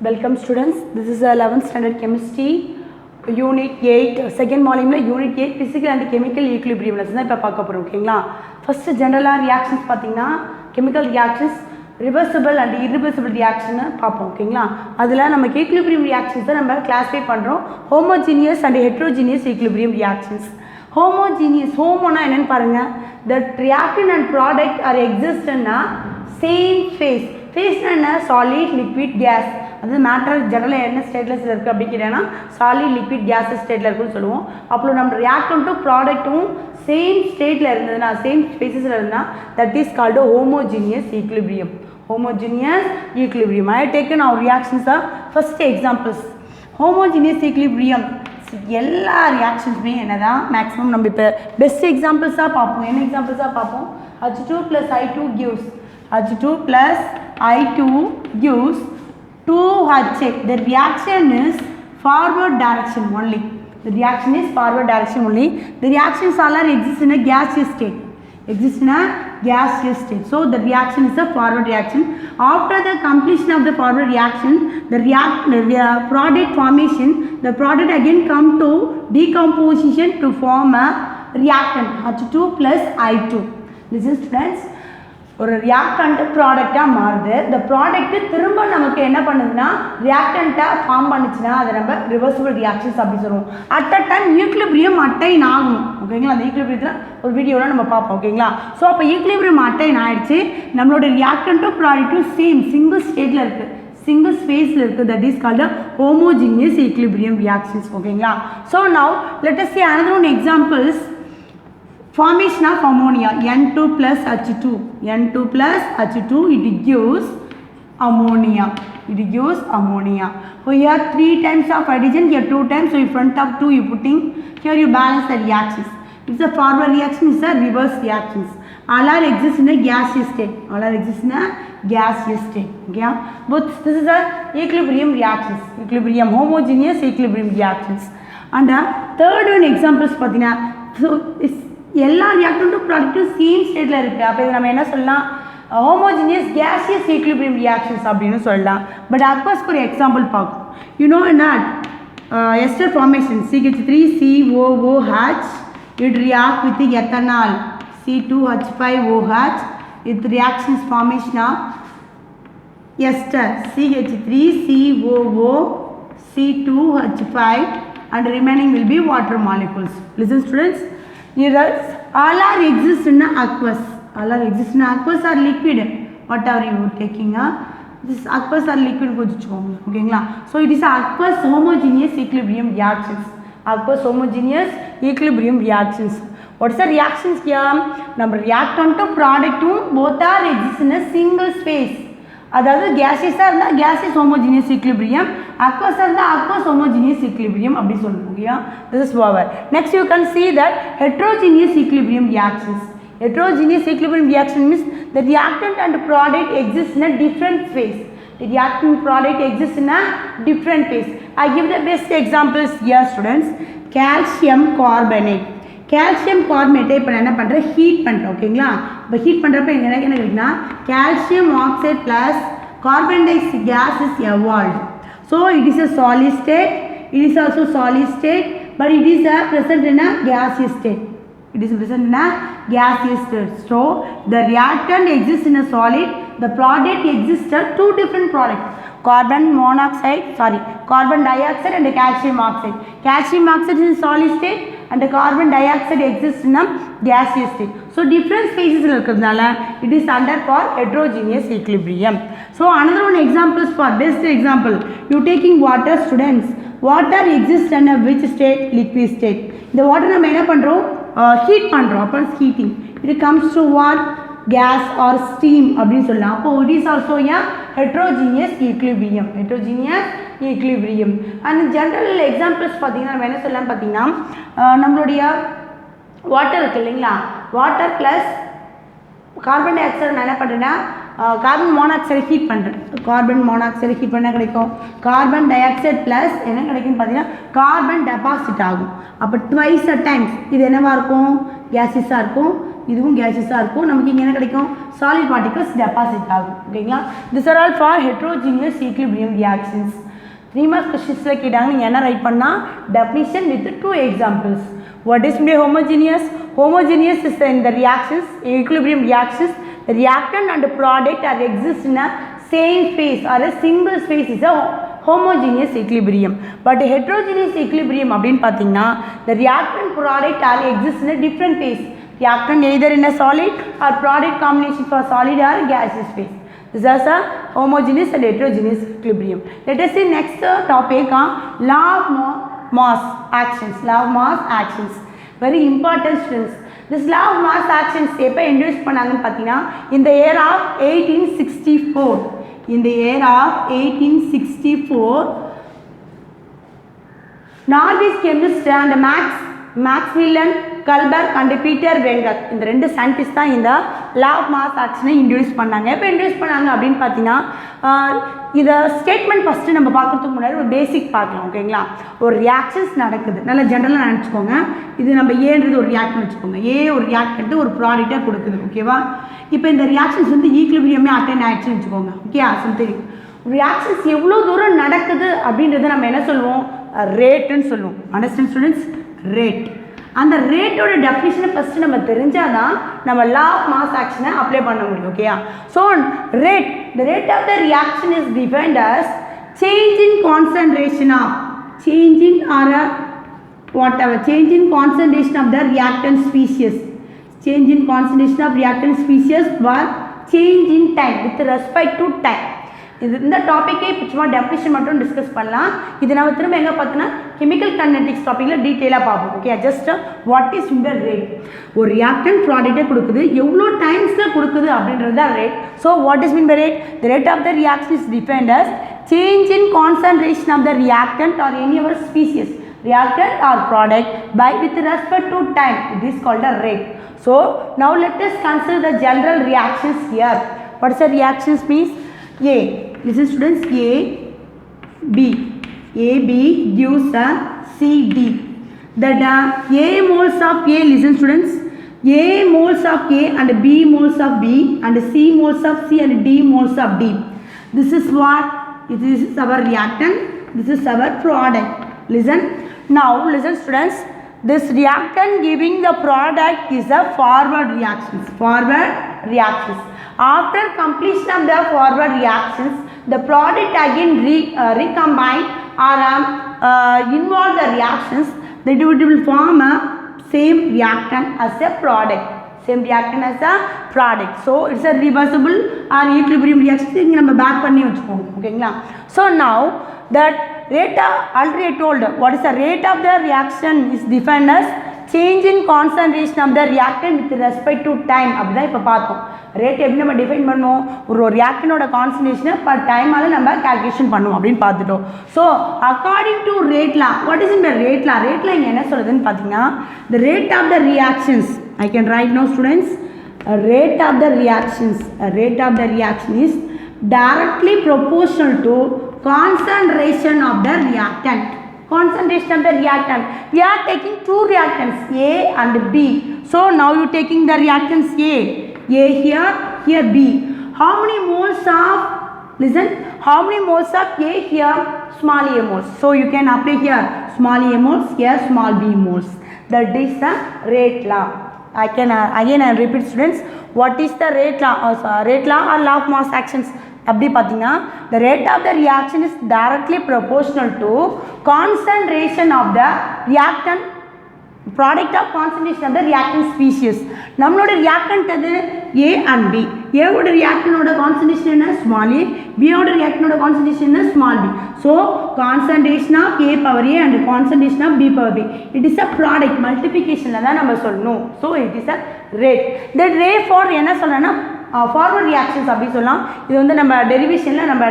Welcome students, this is 11th standard chemistry unit 8 second volume unit 8 physical and chemical equilibrium lesson இப்ப பார்க்க போறோம் ஓகேங்களா first general reactions பாத்தீங்கன்னா chemical reactions reversible and irreversible reaction பாப்போம் ஓகேங்களா அதுல நமக்கு equilibrium reactions நம்ம classify பண்றோம் homogeneous and heterogeneous equilibrium reactions homogeneous homoனா என்னன்னு பாருங்க the reactant and product are exist in a same phase phase என்ன solid liquid gas அது மேட்டர் ஜெனரலாக என்ன ஸ்டேட்லஸ் இருக்குது அப்படிங்கிறேன்னா சாலிட் லிக்விட் கேஸஸ் ஸ்டேட்டில் இருக்குன்னு சொல்லுவோம் அப்புறம் நம்ம ரியாக்டண்ட்டும் ப்ராடக்ட்டும் சேம் ஸ்டேட்டில் இருந்ததுன்னா சேம் ஸ்பேசஸில் இருந்தால் that is called homogeneous equilibrium homogeneous equilibrium I taken our reactions are first examples homogeneous equilibrium எல்லா ரியாக்ஷன்ஸுமே என்ன தான் மேக்ஸிமம் நம்ம இப்போ பெஸ்ட் எக்ஸாம்பிள்ஸாக பார்ப்போம் என்ன எக்ஸாம்பிள்ஸாக பார்ப்போம் H2 plus I2 gives H2 plus I2 gives 2HA. The reaction is forward direction only. The reaction is forward direction only. The reactions all are exist in a gaseous state. Exist in a gaseous state. So the reaction is a forward reaction. After the completion of the forward reaction, the product formation, the product again come to decomposition to form a reactant H2 plus I2. Listen students. ஒரு reactant ப்ராடக்டாக மாறுது இந்த product திரும்ப நமக்கு என்ன பண்ணுதுன்னா ரியாக்டண்ட்டாக form பண்ணிச்சுன்னா அதை நம்ம ரிவர்சிபிள் ரியாக்ஷன்ஸ் அப்படி சொல்லுவோம் at a time equilibrium attain ஆகணும் ஓகேங்களா அந்த ஈக்லிபிரியத்தில் ஒரு வீடியோவில் நம்ம பார்ப்போம் ஓகேங்களா ஸோ அப்போ ஈக்லிபிரியம் அட்டைன் ஆகிடுச்சு நம்மளோட ரியாக்டண்ட்டும் ப்ராடக்ட்டும் சேம் சிங்கிள் ஸ்டேட்டில் இருக்குது சிங்கிள் ஸ்பேஸில் இருக்குது that is called homogeneous equilibrium reactions ஓகேங்களா so now let us see another one examples formation of ammonia N2 plus H2 N2 plus H2 it gives ammonia so here 3 times of hydrogen here 2 times so in front of 2 you putting here you balance the reactions it's a forward reaction it's a reverse reactions all are exist in a gaseous state okay but this is a equilibrium reactions equilibrium homogeneous equilibrium reactions and third one examples pathina so it's எல்லா ரியாக்டண்ட்டும் ப்ராடக்ட்டும் same ஸ்டேட்டில் இருக்குது அப்போ இது நம்ம என்ன சொல்லலாம் homogeneous gaseous equilibrium reactions அப்படின்னு சொல்லலாம் பட் அக்வஸ்க்கு ஒரு எக்ஸாம்பிள் பார்க்கும் you know not ester formation CH3COOH it react with the ethanol C2H5OH it reactions formation of ester CH3COO C2H5 and remaining will be water molecules listen students here all are exist in aqueous are liquid whatever you are taking this aqueous are liquid okay so it is aqueous homogeneous equilibrium reactions what is the reactions here number reactant to product both are exist in a single space அதாவது gaseous இருந்தா gaseous homogeneous equilibrium aqueous இருந்தா aqueous homogeneous equilibrium அப்படி சொல்லுவோம் ஓகேயா this is over next you can see that heterogeneous equilibrium reactions heterogeneous equilibrium reaction means the reactant and product exist in a different phase the reactant product exists in a different phase I give the best examples here students calcium carbonate calcium carbonate இப்போ என்ன பண்ணுறேன் heat பண்ணுறேன் ஓகேங்களா இப்போ heat பண்ணுறப்ப என்ன கிடைக்குன்னா calcium oxide plus carbon dioxide gas is evolved so it is a solid state it is also solid state but it is present in a gaseous state so the reactant exists in a solid the product exists are two different products carbon dioxide and calcium oxide is in solid state and the carbon dioxide exists in a gaseous state so different phases irukradnala it is under for heterogeneous equilibrium so another one examples for best example you taking water students water exists in a which state liquid state the water நம்ம என்ன பண்றோம் heat பண்றோம் அப்ப heating it comes to what gas or steam அப்படினு சொல்லலாம் அப்போ it is also a heterogeneous equilibrium and general examples பாத்தீங்கன்னா நம்ம என்ன சொல்லலாம் பாத்தீங்கன்னா நம்மளுடைய வாட்டர் இருக்கு இல்லைங்களா water plus carbon di oxide நான் என்ன பண்ணுறேன்னா கார்பன் மோனாக்சைடு ஹீட் பண்ணுறேன் கார்பன் மோனாக்சைடு ஹீட் பண்ணால் கிடைக்கும் கார்பன் டை ஆக்சைடு ப்ளஸ் என்ன கிடைக்குன்னு பார்த்தீங்கன்னா கார்பன் டெபாசிட் ஆகும் அப்போ ட்வைஸ் அ டைம்ஸ் இது என்னவாக இருக்கும் கேஸஸாக இருக்கும் இதுவும் கேஸஸாக இருக்கும். நமக்கு இங்கே என்ன கிடைக்கும்? சாலிட் பார்ட்டிகல்ஸ் டெபாசிட் ஆகும். ஓகேங்களா? This are all for heterogeneous equilibrium reactions. 3 marks கொஸ்டின்ஸில் கேட்டாங்க, நீங்கள் என்ன ரைட் பண்ணால் definition with 2 examples. What is homogeneous? Homogeneous is in the reactions, equilibrium reactions, the reactant and the product are exist in a same phase or a single phase is a homogeneous equilibrium. But heterogeneous equilibrium அப்படினு பார்த்தீங்கன்னா the reactant product all exist in a different phase. Reactant either in a solid or product combination for solid or gaseous phase. This is a homogeneous and heterogeneous equilibrium. Let us see next topic on law of mass actions. Law of mass actions very important students. This law of mass actions எப்போ introduce பண்ணாங்கன்னு பார்த்தீங்கன்னா in the year of 1864. In the year of 1864 Norwegian chemist and Maximilian Kalberg and Peter Wenger இந்த ரெண்டு scientist தான் இந்த லா of mass ஆக்ஷனை introduce பண்ணாங்க. எப்போ introduce பண்ணாங்க அப்படின்னு பார்த்தீங்கன்னா இதை ஸ்டேட்மெண்ட் ஃபஸ்ட்டு நம்ம பார்க்குறதுக்கு முன்னாடி ஒரு பேசிக் பார்க்கலாம். ஓகேங்களா? ஒரு ரியாக்ஷன்ஸ் நடக்குது, நல்லா ஜென்ரலாக நினச்சிக்கோங்க. இது நம்ம ஏன்றது ஒரு ரியாக்ட்னு வச்சுக்கோங்க. ஒரு ரியாக்ட் ஒரு ப்ராடக்டாக கொடுக்குது. ஓகேவா? இப்போ இந்த ரியாக்ஷன்ஸ் ஈக்லிபிரியமே அட்டைன் ஆகிடுச்சுன்னு வச்சுக்கோங்க. ஓகே, அது தெரியும். ரியாக்ஷன்ஸ் எவ்வளோ தூரம் நடக்குது அப்படின்றத நம்ம என்ன சொல்லுவோம்? ரேட்டுன்னு சொல்லுவோம். Understand students? ரேட். அந்த ரேட்டோட டெஃபினிஷனை ஃபஸ்ட்டு நம்ம தெரிஞ்சால் தான் நம்ம லா ஆஃப் மாஸ் ஆக்ஷனை அப்ளை பண்ண முடியும். ஓகேயா? So rate, the rate of the reaction is defined as change in concentration of change in or whatever change in concentration of the reactant species, change in concentration of reactant species or change in time with respect to time. இந்த டாப்பிக்கே இப்போ சும்மா definition மட்டும் discuss பண்ணலாம். இது நம்ம திரும்ப எங்கே பார்த்தோன்னா கெமிக்கல் கைனெடிக்ஸ் டாப்பிக்கில் டீட்டெயிலாக பார்ப்போம். ஓகே, ஜஸ்ட் வாட் இஸ் இந்த ரேட்? ஒரு ரியாக்டன்ட் ப்ராடக்டே கொடுக்குது, எவ்வளோ டைம்ஸில் கொடுக்குது அப்படின்றது தான் rate. So what is mean by rate? The rate of the reaction is defined as change in concentration of the reactant or any other species, reactant or product by with respect to time. It is called a rate. So now let us consider the general reactions here. What is the reactions means? A, listen students, AB gives a CD. That A moles of A, listen students, A moles of A and B moles of B and C moles of C and D moles of D. This is what? This is our reactant, this is our product. Listen. Now listen students, this reactant giving the product is a forward reactions. Forward reactions. After completion of the forward reactions, the product again recombine or involve the reactions, that it will form a same reactant as a product. Same reactant as a product. So it's a reversible or equilibrium reaction. இங்க நம்ம back பண்ணி வச்சுப்போம். ஓகேங்களா? So now that rate already told what is the rate of the reaction is defined as change in concentration of the reactant with respect to time. அப்படிதான் இப்போ பார்த்தோம். Rate எப்படி நம்ம டிஃபைன் பண்ணுவோம்? ஒரு ரியாக்டனோட கான்சன்ட்ரேஷனை பர் டைமால நம்ம கால்குலேஷன் பண்ணுவோம் அப்படின்னு பார்த்துட்டோம். So according to rate law, what is இந்த ரேட் லா? ரேட் லா இங்கே என்ன சொல்லுதுன்னு பார்த்தீங்கன்னா the rate of the reactions, I can write now students, a rate of the reactions, a rate of the reaction is directly proportional to concentration of the reactant. Concentration of the reactant. We are taking two reactants A and B. So now you taking the reactants A here B. How many moles of, listen, how many moles of A here? Small a moles. So you can apply here small a moles, here small b moles. That is the rate law. I can again I repeat students, what is the rate law? Rate law or law of mass actions? அப்படி பார்த்தீங்கன்னா the rate of the reaction is directly proportional to concentration of the reactant, product of concentration of the reactant species. நம்மளோட reactant அது A and B. A ஓட reactantோட concentration என்ன? Small a. B ஓட reactantோட concentration என்ன? Small b. So concentration of A power A and concentration of B power B. It is a product multiplicationல தான் நம்ம சொல்லணும். So it is a rate. The rate for என்ன சொல்லணும்னா forward reactions அப்படி சொல்லலாம். இது வந்து நம்ம டெரிவேஷனில் நம்ம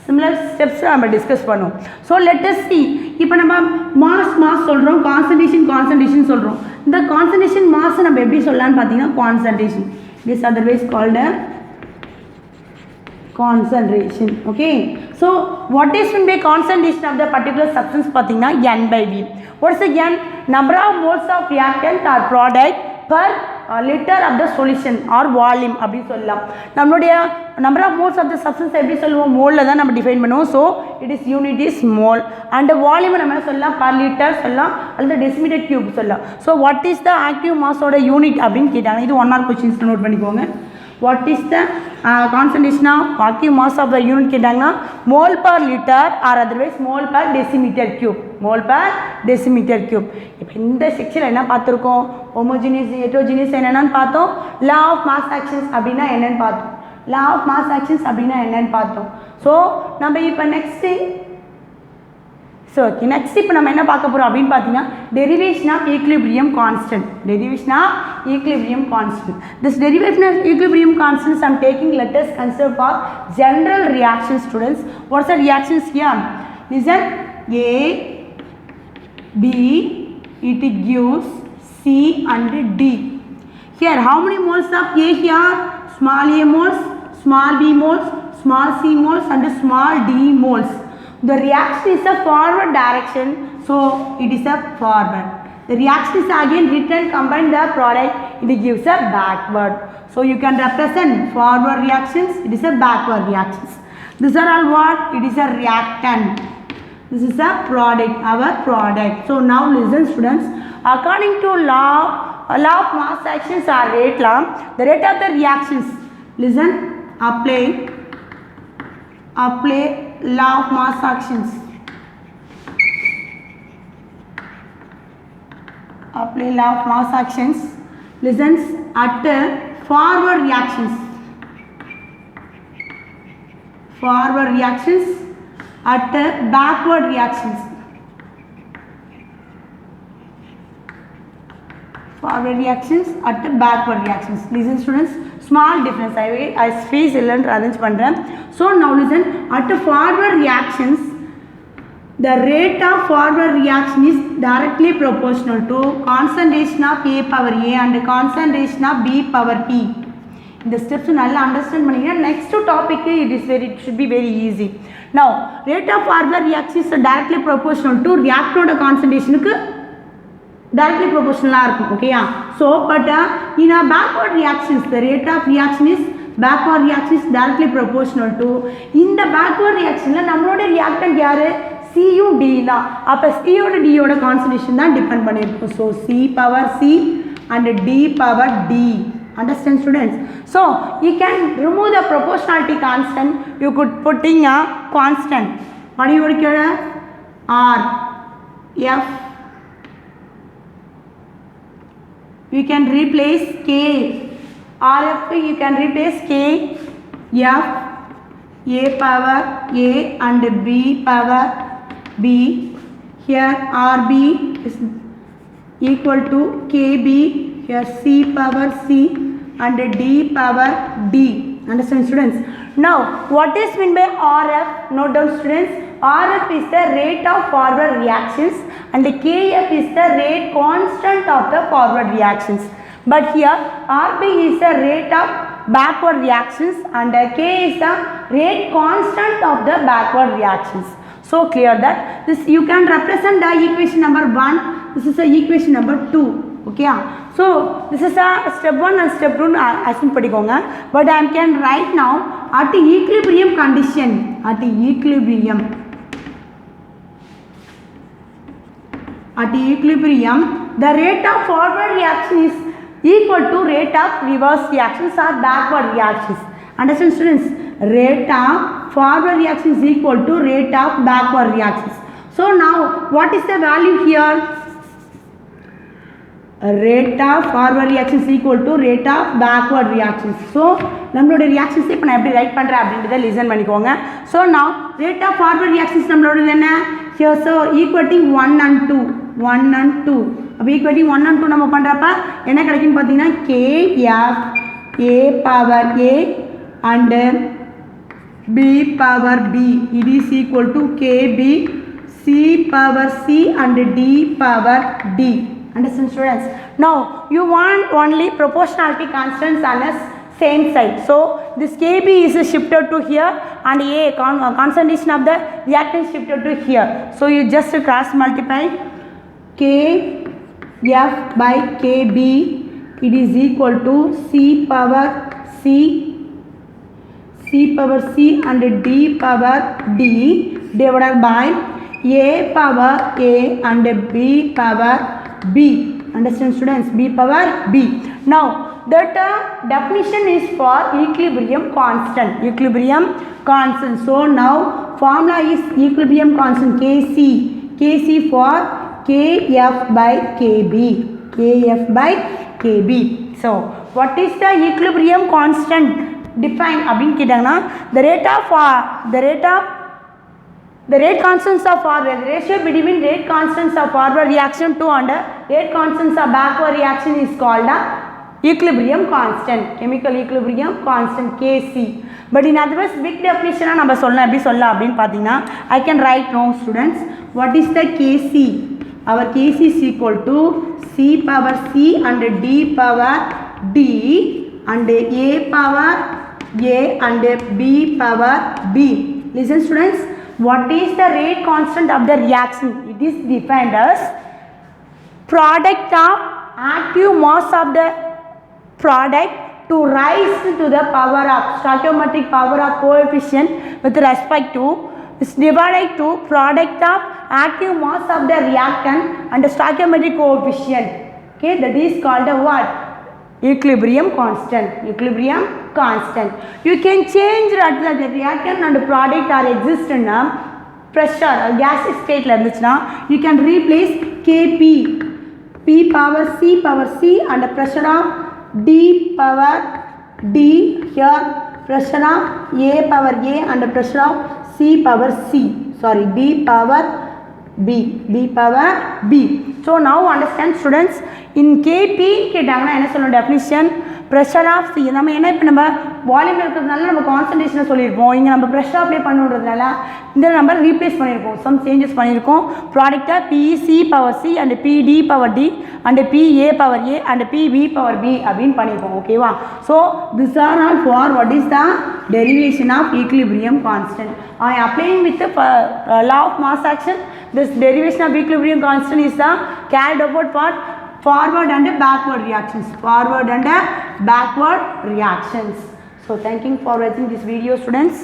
சிமிலர் ஸ்டெப்ஸை நம்ம டிஸ்கஸ் பண்ணுவோம். ஸோ லெட் அஸ் see, இப்போ நம்ம மாஸ் சொல்கிறோம், கான்சன்ட்ரேஷன் சொல்கிறோம். இந்த கான்சன்ட்ரேஷன் மாஸை நம்ம எப்படி சொல்லலாம்னு பார்த்தீங்கன்னா concentration, this otherwise called concentration. Okay, so what is meant by concentration of the particular substance பார்த்தீங்கன்னா N by V. What is the N? Number of moles of reactant or product per liter of the solution or volume அப்படி சொல்லலாம். நம்மளுடைய number of moles of the substance எப்படி சொல்லுவோம், மோல்ல தான் நம்ம define பண்ணுவோம். So it is unit is mole. And volume நம்ம சொல்லலாம் பர் லிட்டர் சொல்லலாம் அல்லது டெசிமீட்டர் கியூப் சொல்லலாம். So what is the active மாஸோட யூனிட் அப்படின்னு கேட்டாங்க. இது 1 மார்க் கொஸ்டின்ஸ் நோட் பண்ணிக்கோங்க. What is the concentration of active mass of the unit கேட்டாங்கன்னா mole per litre or otherwise mole per decimetre cube. Mole per decimetre cube. இப்போ இந்த section என்ன பார்த்துருக்கோம், ஹோமோஜினியஸ் ஹெட்ரோஜினியஸ் என்னென்னு பார்த்தோம், லா ஆஃப் மாஸ் ஆக்ஷன்ஸ் அப்படின்னா என்னென்னு பார்த்தோம். லா ஆஃப் மாஸ் ஆக்ஷன்ஸ் அப்படின்னா என்னென்னு பார்த்தோம். ஸோ நம்ம இப்போ நெக்ஸ்ட்டு இப்போ நம்ம என்ன பார்க்க போகிறோம் அப்படின்னு பார்த்தீங்கன்னா derivation of equilibrium constant. Derivation of equilibrium constant. This derivation of equilibrium constants I'm taking letters consider for general reaction students. What's the reactions here? Listen, A, B, it gives C and D. Here how many moles of A here? Small a moles, small b moles, small c moles and small d moles. The reaction is a forward direction, so it is a forward. The reaction is again written, combine the product, it gives a backward. So you can represent forward reactions, it is a backward reactions. These are all what? It is a reactant. This is a product, our product. So now listen students, according to law of mass actions or rate law, the rate of the reactions, listen, apply law of mass actions. Apply law of mass actions. Listen, at forward reactions. Forward reactions at backward reactions. Forward reactions at backward reactions. Listen students, small difference. I space element arrange பண்றேன். So now listen, at forward reactions the rate of forward reaction is directly proportional to concentration of A power A and concentration of B power P. இந்த steps நல்லா understand பண்ணிங்கன்னா next topic it should be very easy. Now rate of forward reaction is directly proportional to reactant concentration க்கு directly proportional இருக்கும். Okay, so but in a backward reactions the rate of reaction is directly proportional to in the backward reaction ல நம்மளோட reactant யாரு, C யும் D தான். அப்ப C யோட D யோட concentration தான் depend பண்ணிருக்கும். So C power C and D power D. Understand students? So you can remove the proportionality constant. You could putting a constant. What do you would get? R F. You can replace K. RF you can replace K, F, A power A and B power B. Here RB is equal to KB. Here C power C and D power D. Understand students? Now what is meant by RF? Note down students. RF is the rate of forward reactions and KF is the rate constant of the forward reactions. But here RB is the rate of backward reactions and K is the rate constant of the backward reactions. So clear that this you can represent the equation number 1. This is the equation number 2. Okay, so this is a step 1 and step 2 assume padikkonga, but I can write now at the equilibrium condition. At the equilibrium the rate of forward reaction is equal to rate of reverse reactions or backward reactions. Understand students? Rate of forward reaction is equal to rate of backward reactions. So now what is the value here? Rate of forward reaction is equal to rate of backward reactions. So நம்மளோட reactions இப்போ நான் எப்படி right பண்றேன் அப்படின்றத listen பண்ணிக்கோங்க. So now rate of forward reactions நம்மளோட என்ன? Here so equating 1 and 2. அப்போ equating 1 and 2 நம்ம பண்றப்ப என்ன கிடைக்கும்னு பார்த்தீங்கன்னா KF A power A and B power B. It is equal to KB C power C and D power D. Understand students? Now you want only proportionality constants on a same side. So this KB is shifted to here and A concentration of the reactant shifted to here. So you just cross multiply KF by KB it is equal to C power C and D power D divided by A power A and B power B. Understand students? B power B. Now that definition is for equilibrium constant. So now formula is equilibrium constant Kc for Kf by Kb. So what is the equilibrium constant? Define அப்படின்னு கேட்டாங்கன்னா the rate constants of forward, the ratio between rate constants of forward reaction to and rate constants of backward reaction is called equilibrium constant, chemical equilibrium constant Kc. But in other words big definition நம்ம சொல்லலாம் எப்படி சொல்லலாம் அப்படின்னு பார்த்தீங்கன்னா I can write now students what is the Kc. Our Kc is equal to C power C and D power D and A power A and B power B. Listen students, what is the rate constant of the reaction? It is defined as product of active mass of the product to rise to the power of stoichiometric power of coefficient with respect to is divided to product of active mass of the reactant and the stoichiometric coefficient. Okay, that is called a what? Equilibrium constant. You can change that the reactant and the product are exist in pressure gas state la irundhuchna you can replace Kp P power C and the pressure of D power D here pressure of A power A and the pressure of C power C. Sorry, B power B. So now understand students, in Kp கேட்டாங்கன்னா என்ன சொல்லணும் definition pressure of C. நம்ம என்ன இப்போ நம்ம volume இருக்கிறதுனால நம்ம கான்சன்ட்ரேஷனை சொல்லியிருப்போம். இங்கே நம்ம ப்ரெஷர் அப்ளை பண்ணுறதுனால இந்த நம்பர் ரீப்ளேஸ் பண்ணியிருக்கோம், சம் சேஞ்சஸ் பண்ணியிருக்கோம். ப்ராடக்டாக PC power C and PD power D and PA power A and PB power B அப்படின்னு பண்ணியிருக்கோம். ஓகேவா? So this are all for what is the derivation of equilibrium constant. I applying with law of mass action. This derivation of equilibrium constant is the carried about for forward and backward reactions. So thank you for watching this video students.